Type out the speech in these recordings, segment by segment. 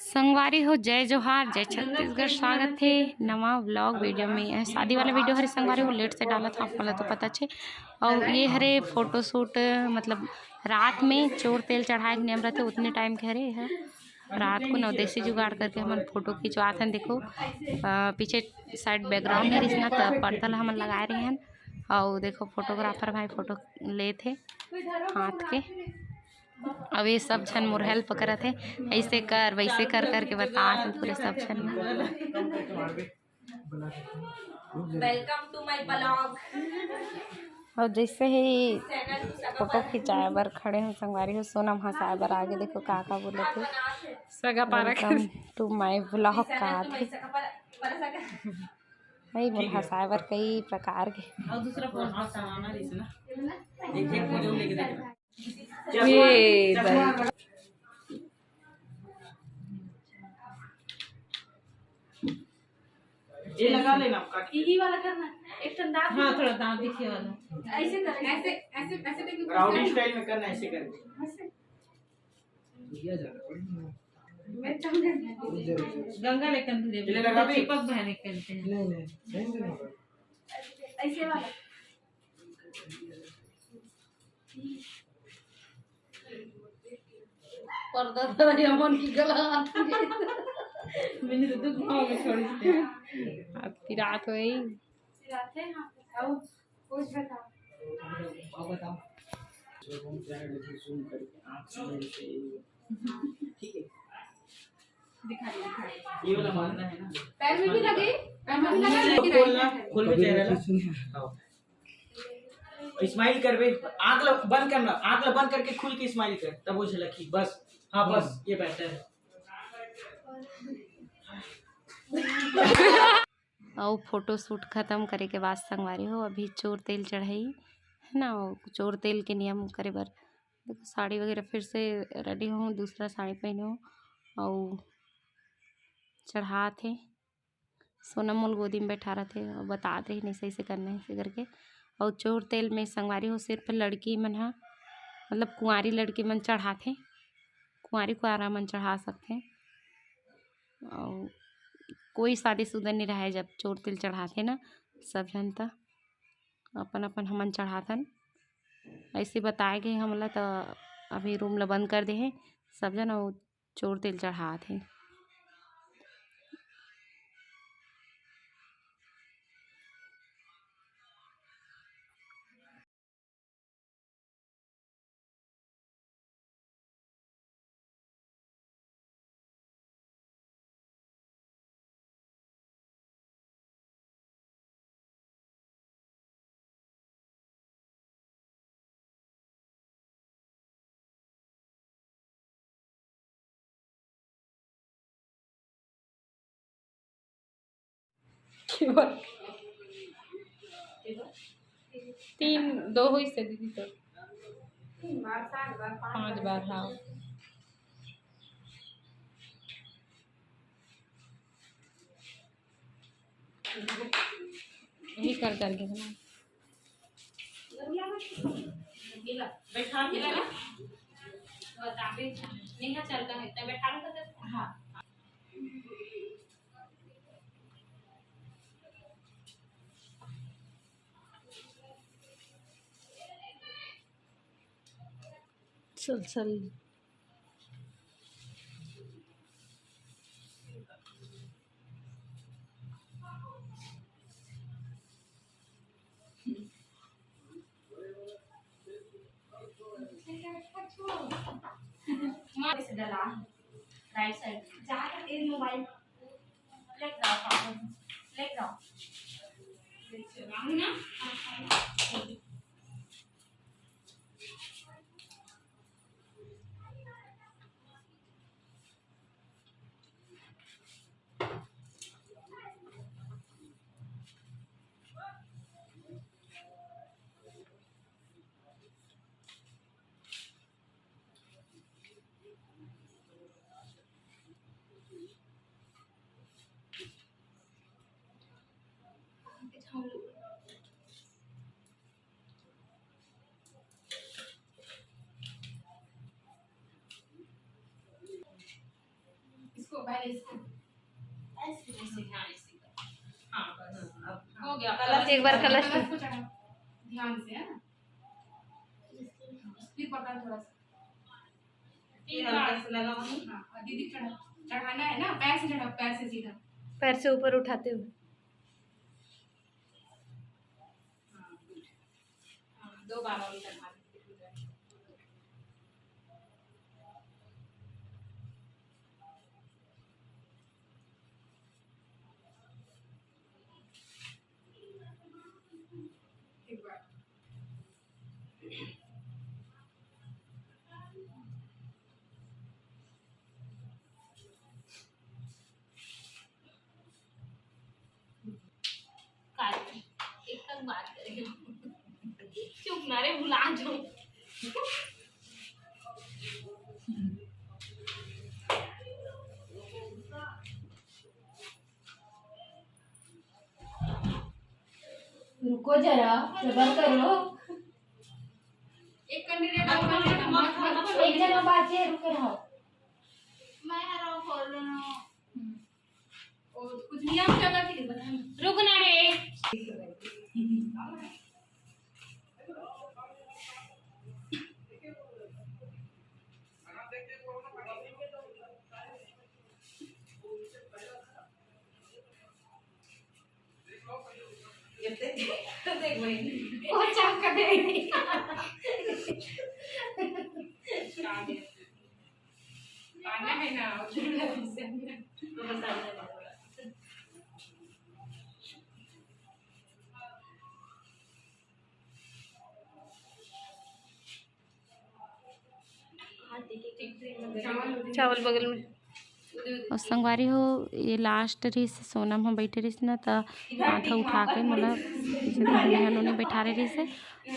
संगवारी हो, जय जोहार, जय छत्तीसगढ़। स्वागत है नवा व्लॉग वीडियो में। शादी वाला वीडियो हरे संगवारी हो लेट से डाला था, आपको तो पता छे। और ये हरे फोटोशूट मतलब रात में चोर तेल चढ़ाए के नियम रहते उतने टाइम के हरे है। रात को नवदेशी जुगाड़ करके हम फोटो खिंचवात हैं। देखो पीछे साइड बैकग्राउंड है रिसना तो पर्दा ला हमन लगाए रहे हैं। और देखो फोटोग्राफर भाई फोटो ले थे हाथ के। अब ये सब छन मोर हेल्प करत है, ऐसे कर वैसे कर करके बतात हैं पूरे सब छन। Welcome to my blog. और जैसे ही फोटो खिंचाए बर खड़े हो संगवारी हो, सोनम हंसाए बर आगे देखो काका बोले थे सगा वेलकम टू माय ब्लॉग का थे भाई। मोर हंसाए बर कई प्रकार के और दूसरा फोन सामान रही ना एक एक फोटो लेके देख ये ये लगा लेना आपका यही वाला करना एक दांत। हाँ थोड़ा दांत दिखे वाला ऐसे कर ऐसे ऐसे ऐसे देखिए राउंड स्टाइल में करना ऐसे करके ऐसे किया जा रहा मैं गंगा लेकर दे ले लगा दे चिपक बहने करते हैं। नहीं नहीं ऐसे वाला पर्दा तरह अमन की गला मैंने तो दुख भाव में छोड़ी थी। आपकी रात हुई रात है। हाँ आओ कुछ बताओ बताओ जूम करके आंख से ठीक है दिखा ये वाला मारना है ना पैर में भी लगे पैर में भी लगा खोलना खोल के चेहरा ना स्माइल कर बे आंख बंद करना आंख बंद करके खुल के स्माइल कर तब वो झलकी बस। हाँ बस ये बेहतर है। और फोटो शूट खत्म करे के बाद संगवारी हो अभी चोर तेल चढ़ाई है ना। चोर तेल के नियम करे बर देखो साड़ी वगैरह फिर से रेडी हूँ, दूसरा साड़ी पहने हूँ और चढ़ा थे। सोनम मोल गोदी में बैठा रहे थे और बताते ही नहीं सही से करना है इसे करके। और चोर तेल में संगवारी हो सिर्फ लड़की मन हा मतलब कुंवारी लड़की मन चढ़ाते, कुंवारी कुआरा मन चढ़ा सकते। और कोई शादीशुदा नहीं रहा है जब चोर तेल चढ़ाते ना, सब जनता अपन अपन हमन चढ़ाथन ऐसे बताए गए हमला। तो अभी रूम ला बंद कर दे हैं सब जन और चोर तेल चढ़ाते। तीन दो हुई से दीदी तो 5 बार। हाँ यही कर करके बना बैठा के लगा नहीं चलता है तब बैठा लो। हाँ चल चल से डला राइट साइड जाकर तेरे मोबाइल लेट जाओ लेट जाओ ना। पहले इसको ऐसे हाँ ऐसे हाँ बस अब हो गया। कलश एक बार कलश को चढ़ा ध्यान से है ना, फिर पकड़ थोड़ा सा, फिर हल्का सा लगा वहीं। हाँ दीदी चढ़ाना है ना, पैर से चढ़ा, पैर से सीधा, पैर से ऊपर उठाते हुए। हाँ 2 बार और चढ़ा। एक बात करेंगे चुप ना रे, भुला जाऊं। रुको जरा, सबर करो। एक कैंडिडेट एक जना बाकी है, रुके रहो। मैं हरा खोल रहा हूं और कुछ नियम क्या करती है बता। रुक ना रे। देख भाई वो चाक कर दे। आना है ना तो बता दे। चावल बगल में और संगवारी हो। ये लास्ट रिस सोनम हम बैठे रही ना, तो माथा उठा के मतलब उन्हें बैठा रही से,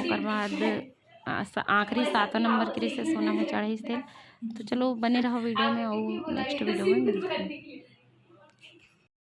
और बाद आखिरी 7 नंबर की रिस सोनम चढ़ी थे। तो चलो बने रहो वीडियो में और नेक्स्ट वीडियो में मिलते हैं।